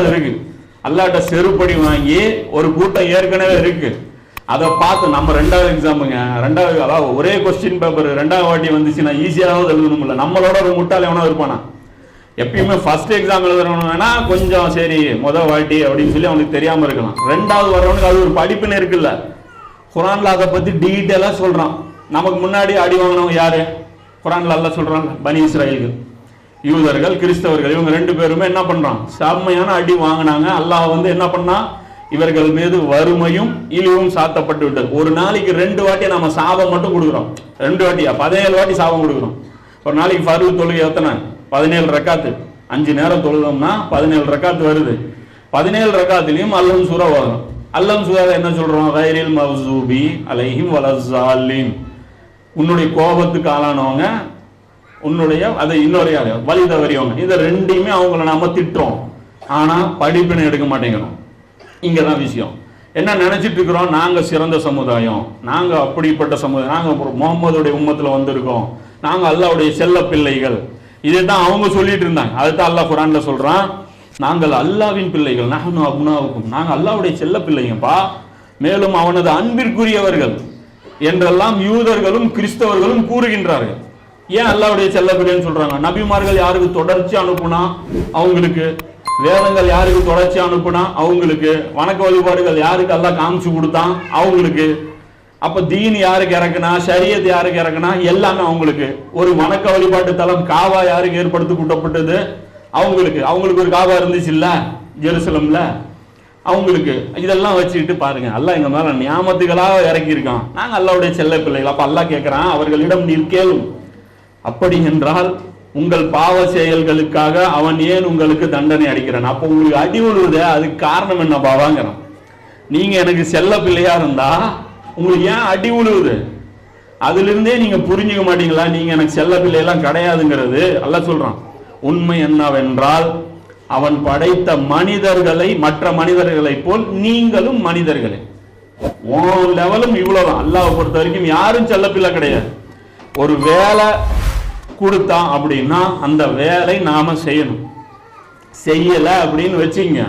இருக்கு. அல்லாட்ட செருப்படி வாங்கி ஒரு கூட்டம் ஏற்கனவே இருக்கு. அதை பார்த்து நம்ம ரெண்டாவது எக்ஸாமுங்க, ரெண்டாவது அதாவது ஒரே கொஸ்டின் பேப்பர் ரெண்டாவது வாட்டி வந்துச்சுன்னா ஈஸியாவது எழுதணும்ல. நம்மளோட ஒரு முட்டாள் எவனா இருப்பானா? எப்பயுமே ஃபர்ஸ்ட் எக்ஸாம் எழுதுறவனு வேணா கொஞ்சம் சரி முதல் வாட்டி அப்படின்னு சொல்லி அவனுக்கு தெரியாம இருக்கலாம். ரெண்டாவது வரவனுக்கு அது ஒரு படிப்புன்னு இருக்குல்ல. குரான்ல அதை பத்தி டீட்டெயிலா சொல்றான். நமக்கு முன்னாடி அடி வாங்கினவங்க யாரு? குரான்ல அல்லாஹ் சொல்றாங்க, பனி இஸ்ராயீல்கள், யூதர்கள், கிறிஸ்தவர்கள். இவங்க ரெண்டு பேருமே என்ன பண்றான்? செம்மையான அடி வாங்கினாங்க. அல்லாஹ் என்ன பண்ணா, இவர்கள் மீது வறுமையும் இழிவும் சாத்தப்பட்டு விட்டது. ஒரு நாளைக்கு 2 வாட்டி நம்ம சாபம் மட்டும் கொடுக்குறோம். 2 வாட்டியா 17 வாட்டி சாபம் கொடுக்குறோம். ஒரு நாளைக்கு ஃபர்து தொழுகை எத்தனை? 17 ரக்காத்து. 5 நேரம் தொழுதோம்னா 17 ரக்காத்து வருது. 17 ரக்காத்துலயும் அல்லம் சூரா வரும். அல்லம் சூரா என்ன சொல்றோம்? கைரில் மவ்சூபி அலைஹிம் வலஸ்ஸாலின். உன்னுடைய கோபத்துக்கு ஆளானவங்க, உன்னுடைய அதை இன்னொரு வழி தவறியவங்க. இதை ரெண்டையுமே அவங்கள நாம திட்டுறோம். ஆனா படிப்பினை எடுக்க மாட்டேங்கிறோம். இங்கதான் விஷயம். என்ன நினைச்சிட்டு இருக்கிறோம்? நாங்க சிறந்த சமுதாயம், நாங்க அப்படிப்பட்ட சமுதாயம், நாங்க முகமதுடைய உம்மத்துல வந்திருக்கோம், நாங்க அல்லாஹ்வுடைய செல்ல பிள்ளைகள். இதைத்தான் அவங்க சொல்லிட்டு இருந்தாங்க. அதுதான் அல்லாஹ் குர்ஆன்ல சொல்றான், நாங்கள் அல்லாஹ்வின் பிள்ளைகள், நஹ்னு அப்னாவுக்கும், நாங்க அல்லாஹ்வுடைய செல்ல பிள்ளைங்கப்பா, மேலும் அவனது அன்பிற்குரியவர்கள் என்றெல்லாம் யூதர்களும் கிறிஸ்தவர்களும் கூறுகின்றார்கள். ஏன் அல்லாஹ்வுடைய செல்ல பிள்ளைன்னு சொல்றாங்க? நபிமார்கள் யாருக்கு தொடர்ச்சி அனுப்புனா அவங்களுக்கு, வேதங்கள் யாருக்கு தொடர்ச்சி அனுப்புனா அவங்களுக்கு, வணக்க வழிபாடுகள் யாருக்கு அல்லாஹ் காமிச்சு கொடுத்தான் அவங்களுக்கு, அப்ப தீன் யாருக்கு இறக்குனா, ஷரியத் யாருக்கு இறக்குனா எல்லாமே அவங்களுக்கு. ஒரு வணக்க வழிபாட்டு தலம் காவா யாருக்கு ஏற்படுத்தி கூட்டப்பட்டது அவங்களுக்கு. அவங்களுக்கு ஒரு காவா இருந்துச்சு இல்ல ஜெருசலம்ல, அவங்களுக்கு. இதெல்லாம் வச்சுக்கிட்டு பாருங்க, அல்லாஹ் எங்க மேல நியாமத்துகளாக இறக்கி இருக்கான், நாங்க அல்லாஹ்வுடைய செல்ல பிள்ளைகள். அப்ப அல்லாஹ் கேட்கிறான், அவர்களிடம் நீர் கேளும், அப்படி என்றால் உங்கள் பாவ செயல்களுக்காக அவன் ஏன் உங்களுக்கு தண்டனை அளிக்கிறான்? அப்ப உங்களுக்கு அடி விழுவுதே, அதுக்கு காரணம் என்ன பாவாங்கிறான். நீங்க எனக்கு செல்ல பிள்ளையா இருந்தா உங்களுக்கு ஏன் அடி விழுவுது? அதுல இருந்தே நீங்க புரிஞ்சுக்க மாட்டீங்களா? நீங்க எனக்கு செல்ல பிள்ளையெல்லாம் கிடையாதுங்கிறது. அல்லாஹ் சொல்றான், உண்மை என்னவென்றால் அவன் படைத்த மனிதர்களை மற்ற மனிதர்களை போல் நீங்களும் மனிதர்களே. உன் லெவலும் இவ்வளவுதான். அல்லாஹ்வை பொறுத்த வரைக்கும் யாரும் செல்ல பிள்ளை கிடையாது. ஒரு வேலை கொடுத்தான் அப்படின்னா அந்த வேலை நாம செய்யணும். செய்யல அப்படின்னு வச்சுங்க,